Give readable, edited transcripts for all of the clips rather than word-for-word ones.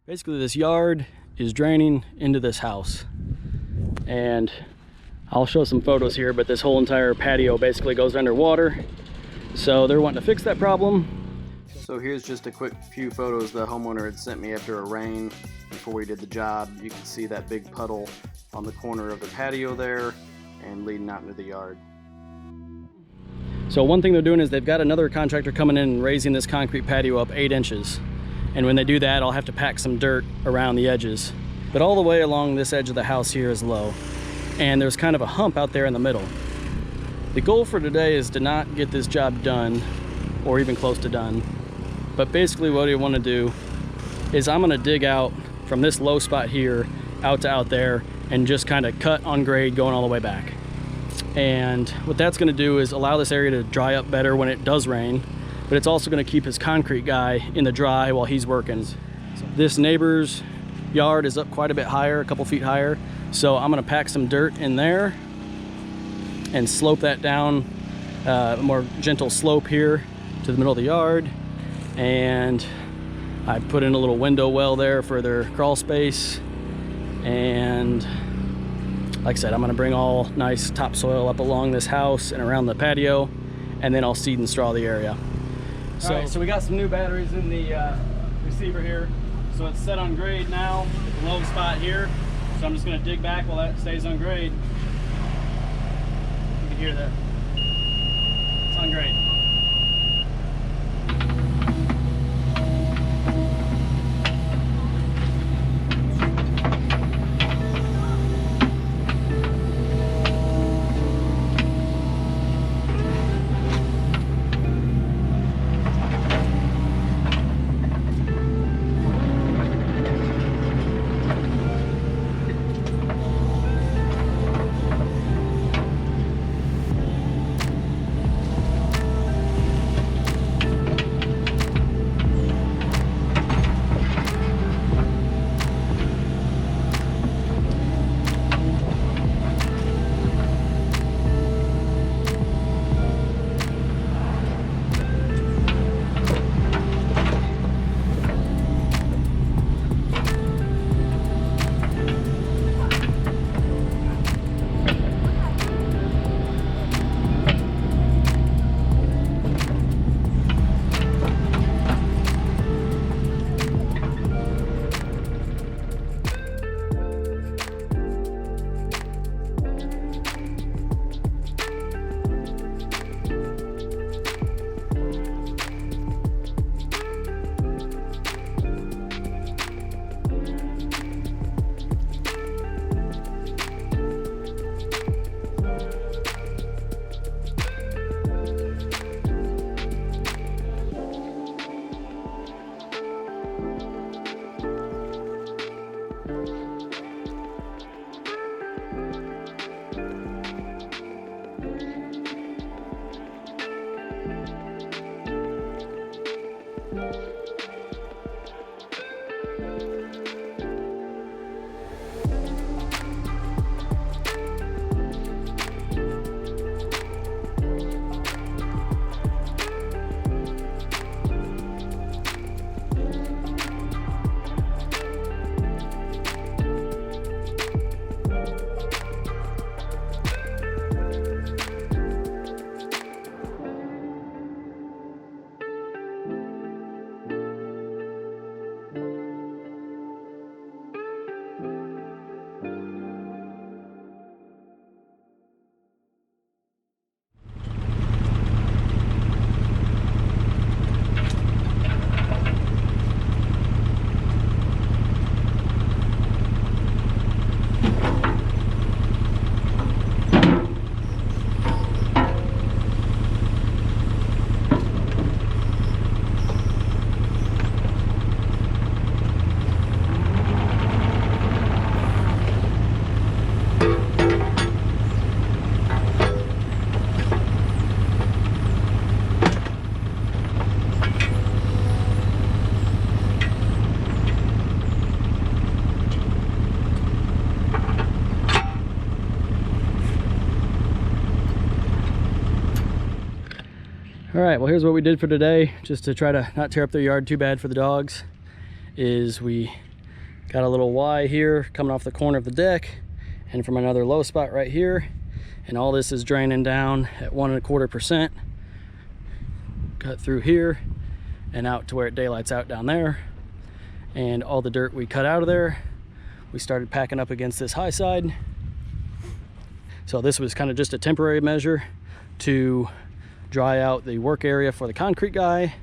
Basically, this yard is draining into this house, and I'll show some photos here, but this whole entire patio basically goes underwater. So they're wanting to fix that problem. So here's just a quick few photos the homeowner had sent me after a rain before we did the job. You can see that big puddle on the corner of the patio there and leading out into the yard. So one thing they're doing is they've got another contractor coming in and raising this concrete patio up 8 inches. And when they do that, I'll have to pack some dirt around the edges. But all the way along this edge of the house here is low. And there's kind of a hump out there in the middle. The goal for today is to not get this job done or even close to done. But basically what I want to do is I'm going to dig out from this low spot here out to out there and just kind of cut on grade going all the way back. And what that's going to do is allow this area to dry up better when it does rain, but it's also going to keep his concrete guy in the dry while he's working. This neighbor's yard is up quite a bit higher, a couple feet higher, so I'm going to pack some dirt in there and slope that down, a more gentle slope here to the middle of the yard. And I put in a little window well there for their crawl space. And like I said, I'm going to bring all nice topsoil up along this house and around the patio, and then I'll seed and straw the area. So, all right, so we got some new batteries in the receiver here. So it's set on grade now at the low spot here. So I'm just going to dig back while that stays on grade. You can hear that. It's on grade. All right, well, here's what we did for today, just to try to not tear up their yard too bad for the dogs, is we Got a little Y here coming off the corner of the deck, and from another low spot right here. And all this is draining down at 1.25%. Cut through here and out to where it daylights out down there. And all the dirt we cut out of there, we started packing up against this high side. So this was kind of just a temporary measure to dry out the work area for the concrete guy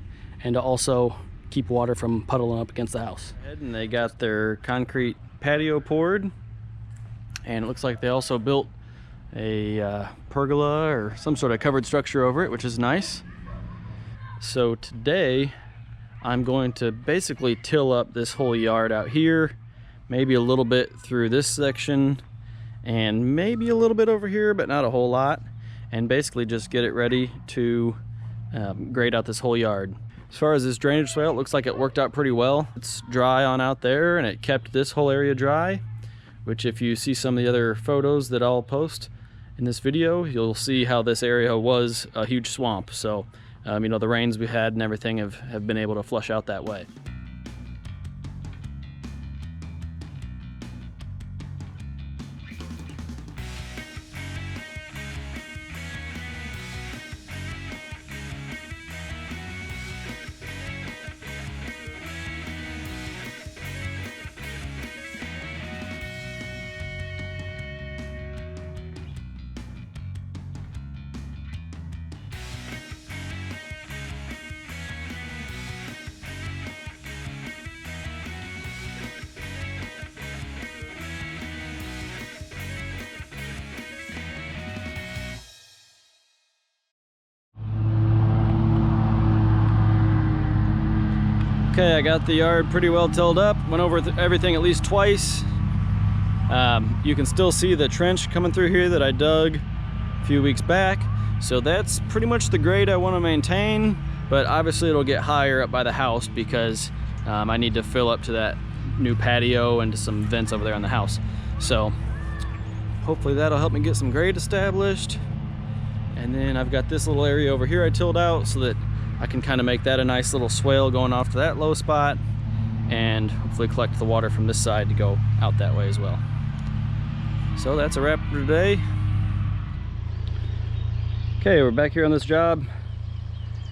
and to also keep water from puddling up against the house. And they got their concrete patio poured, and it looks like they also built a pergola or some sort of covered structure over it, which is nice. So today I'm going to basically till up this whole yard out here, maybe a little bit through this section and maybe a little bit over here, but not a whole lot, and basically just get it ready to grade out this whole yard. As far as this drainage swale, it looks like it worked out pretty well. It's dry on out there, and it kept this whole area dry, which if you see some of the other photos that I'll post in this video, you'll see how this area was a huge swamp. So you know, the rains we had and everything have been able to flush out that way. Okay, I got the yard pretty well tilled up, went over everything at least twice. You can still see the trench coming through here that I dug a few weeks back. So that's pretty much the grade I want to maintain, but obviously it'll get higher up by the house because I need to fill up to that new patio and to some vents over there on the house. So hopefully that'll help me get some grade established. And then I've got this little area over here I tilled out so that I can kind of make that a nice little swale going off to that low spot, and hopefully collect the water from this side to go out that way as well. So that's a wrap for today. Okay, we're back here on this job.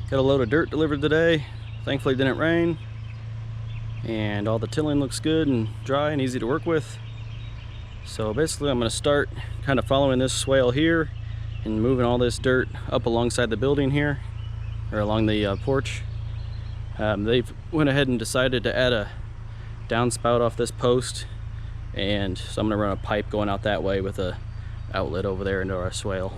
Got a load of dirt delivered today. Thankfully it didn't rain, and all the tilling looks good and dry and easy to work with. So basically I'm going to start kind of following this swale here and moving all this dirt up alongside the building here, or along the porch. They've went ahead and decided to add a downspout off this post, and so I'm gonna run a pipe going out that way with a outlet over there into our swale.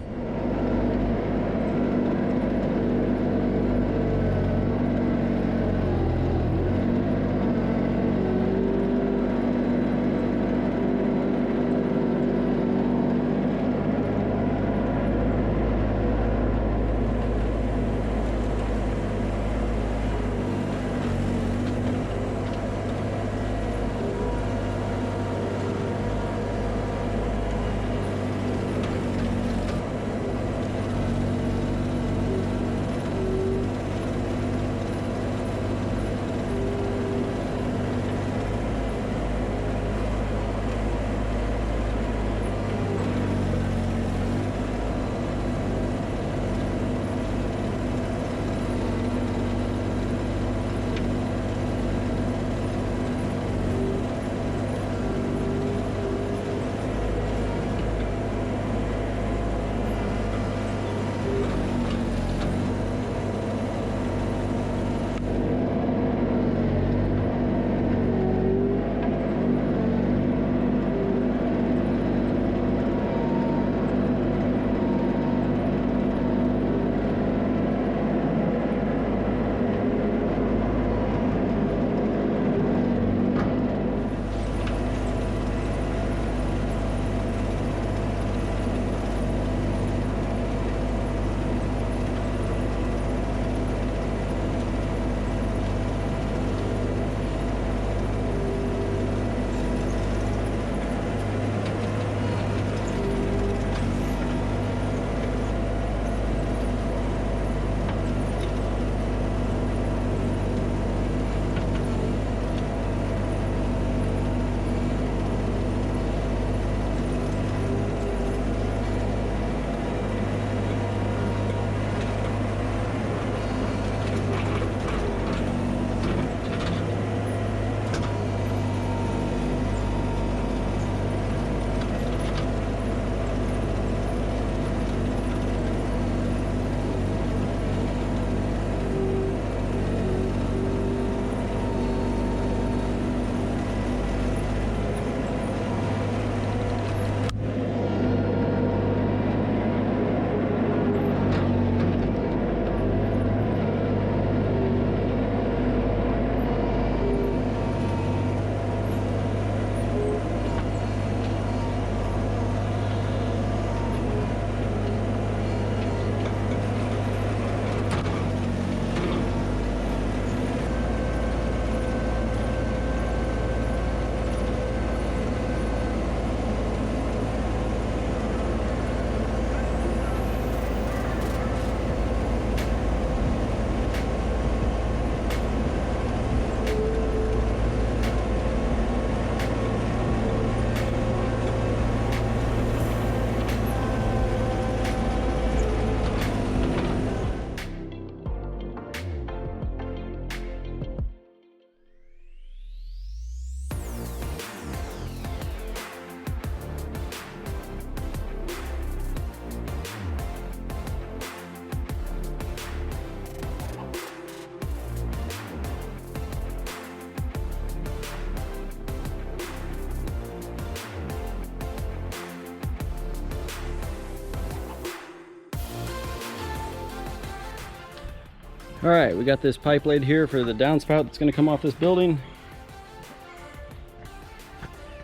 All right, we got this pipe laid here for the downspout that's gonna come off this building.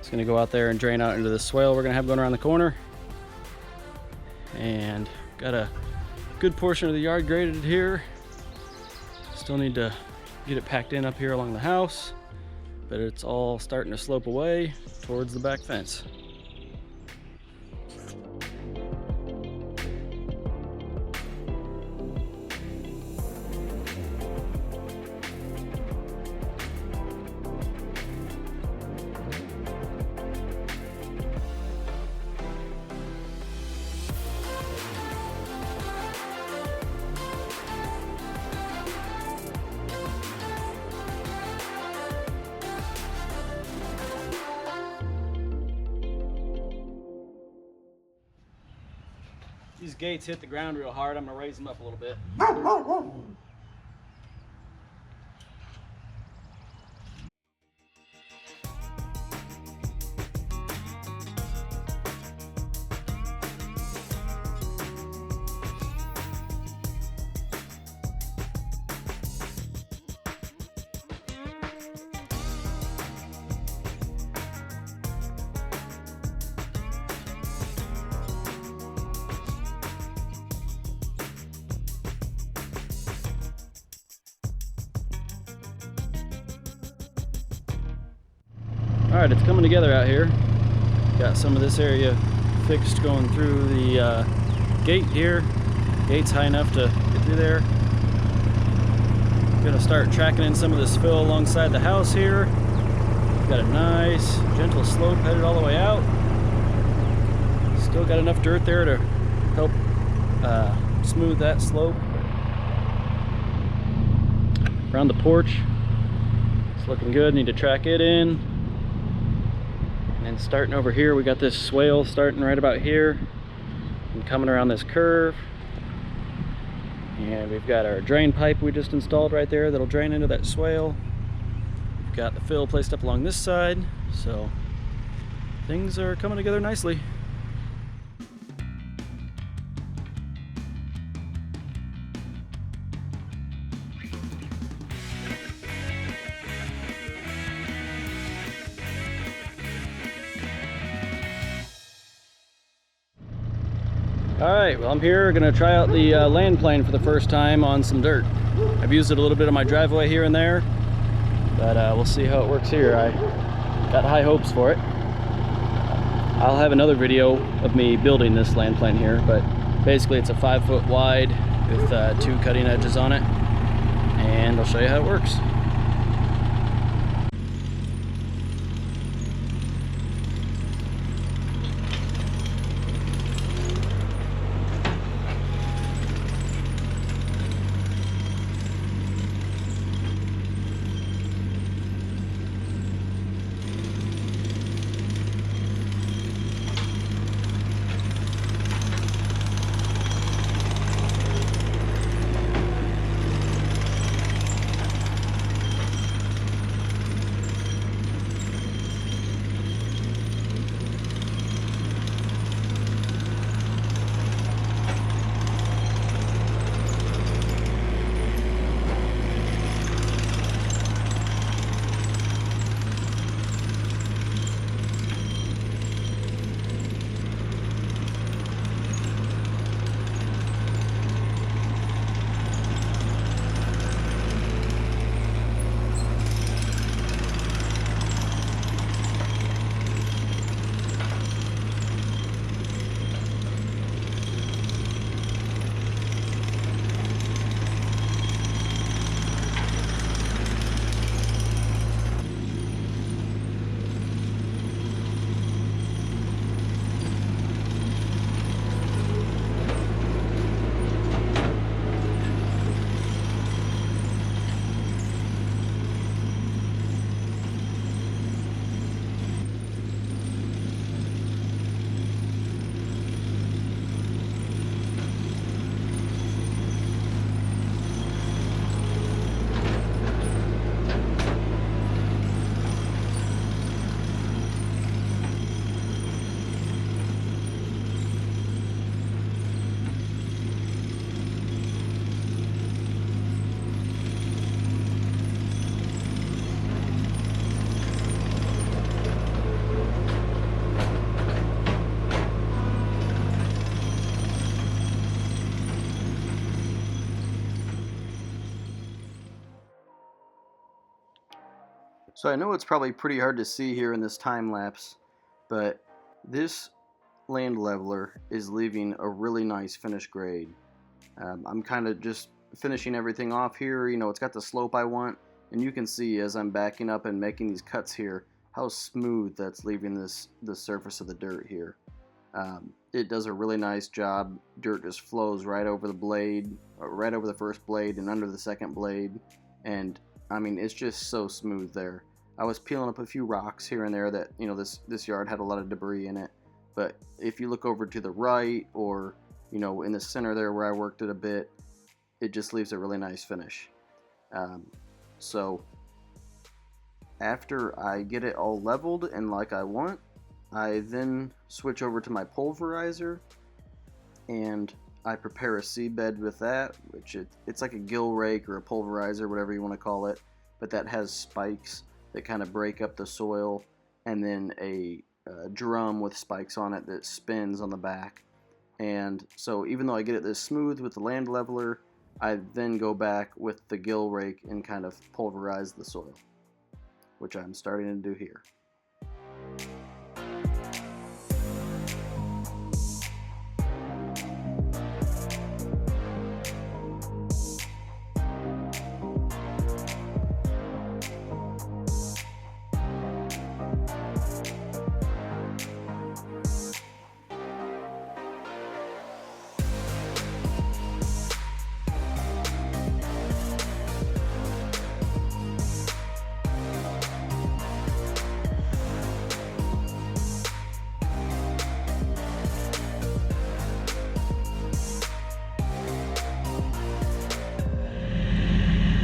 It's gonna go out there and drain out into the swale we're gonna have going around the corner. And got a good portion of the yard graded here. Still need to get it packed in up here along the house, but it's all starting to slope away towards the back fence. These gates hit the ground real hard. I'm gonna raise them up a little bit. All right, it's coming together out here. Got some of this area fixed going through the gate here. Gate's high enough to get through there. Gonna start tracking in some of this fill alongside the house here. Got a nice gentle slope headed all the way out. Still got enough dirt there to help smooth that slope. Around the porch, it's looking good. Need to track it in. And starting over here, we got this swale starting right about here and coming around this curve. And we've got our drain pipe we just installed right there that'll drain into that swale. We've got the fill placed up along this side, so things are coming together nicely. Alright, well I'm here gonna try out the land plane for the first time on some dirt. I've used it a little bit on my driveway here and there, but we'll see how it works here. I got high hopes for it. I'll have another video of me building this land plane here, but basically it's a 5 foot wide with 2 cutting edges on it, and I'll show you how it works. So I know it's probably pretty hard to see here in this time lapse, but this land leveler is leaving a really nice finished grade. I'm kind of just finishing everything off here. You know, it's got the slope I want, and you can see as I'm backing up and making these cuts here how smooth that's leaving the surface of the dirt here. It does a really nice job. Dirt just flows right over the blade, right over the first blade and under the second blade, and I mean, it's just so smooth there. I was peeling up a few rocks here and there that, you know, this yard had a lot of debris in it, but if you look over to the right, or you know, in the center there where I worked it a bit, it just leaves a really nice finish. So after I get it all leveled and like I want, I then switch over to my pulverizer and I prepare a seedbed with that, which it's like a gill rake or a pulverizer, whatever you want to call it, but that has spikes that kind of break up the soil, and then a drum with spikes on it that spins on the back. And so even though I get it this smooth with the land leveler, I then go back with the gill rake and kind of pulverize the soil, which I'm starting to do here.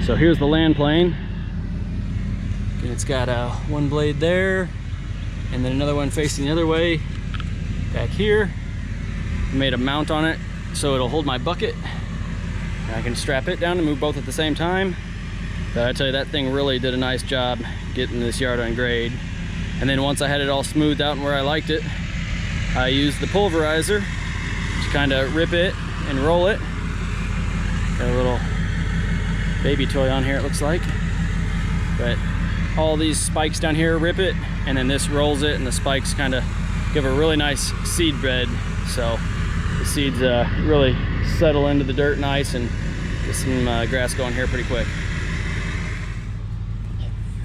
So here's the land plane, and it's got one blade there, and then another one facing the other way back here. I made a mount on it so it'll hold my bucket, and I can strap it down and move both at the same time. But I tell you, that thing really did a nice job getting this yard on grade. And then once I had it all smoothed out and where I liked it, I used the pulverizer to kind of rip it and roll it. Got a little baby toy on here, it looks like, but all these spikes down here rip it, and then this rolls it, and the spikes kind of give a really nice seed bed, so the seeds really settle into the dirt nice and get some grass going here pretty quick.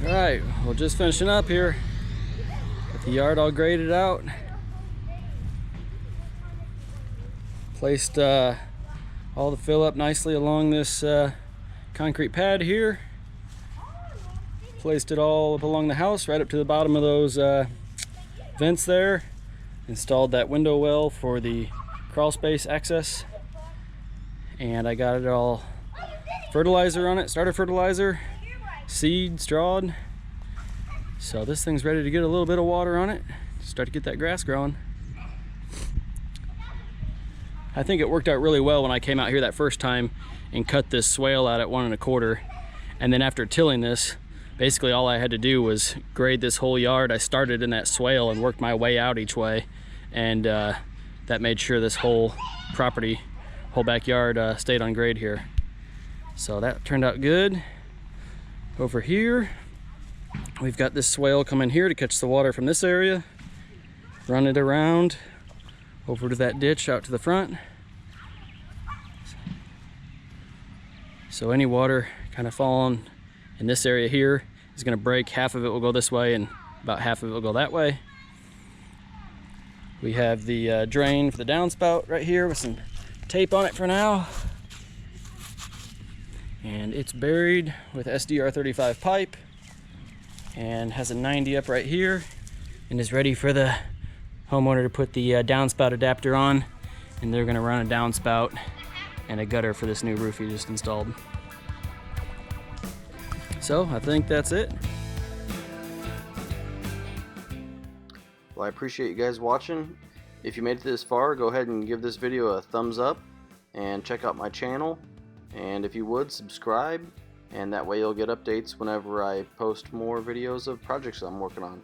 All right, well, just finishing up here, got the yard all graded out, placed all the fill up nicely along this concrete pad here, placed it all up along the house right up to the bottom of those vents there, installed that window well for the crawl space access, and I got it all fertilizer on it, starter fertilizer, seed, strawed. So this thing's ready to get a little bit of water on it, start to get that grass growing. I think it worked out really well when I came out here that first time and cut this swale out at 1 1/4, and then after tilling this, basically all I had to do was grade this whole yard. I started in that swale and worked my way out each way, and that made sure this whole property, whole backyard stayed on grade here. So that turned out good. Over here we've got this swale coming here to catch the water from this area, run it around over to that ditch out to the front. So any water kind of falling in this area here is going to break. Half of it will go this way and about half of it will go that way. We have the drain for the downspout right here with some tape on it for now. And it's buried with SDR35 pipe and has a 90 up right here and is ready for the homeowner to put the downspout adapter on, and they're going to run a downspout and a gutter for this new roof he just installed. So I think that's it. Well, I appreciate you guys watching. If you made it this far, go ahead and give this video a thumbs up and check out my channel, and if you would, subscribe, and that way you'll get updates whenever I post more videos of projects I'm working on.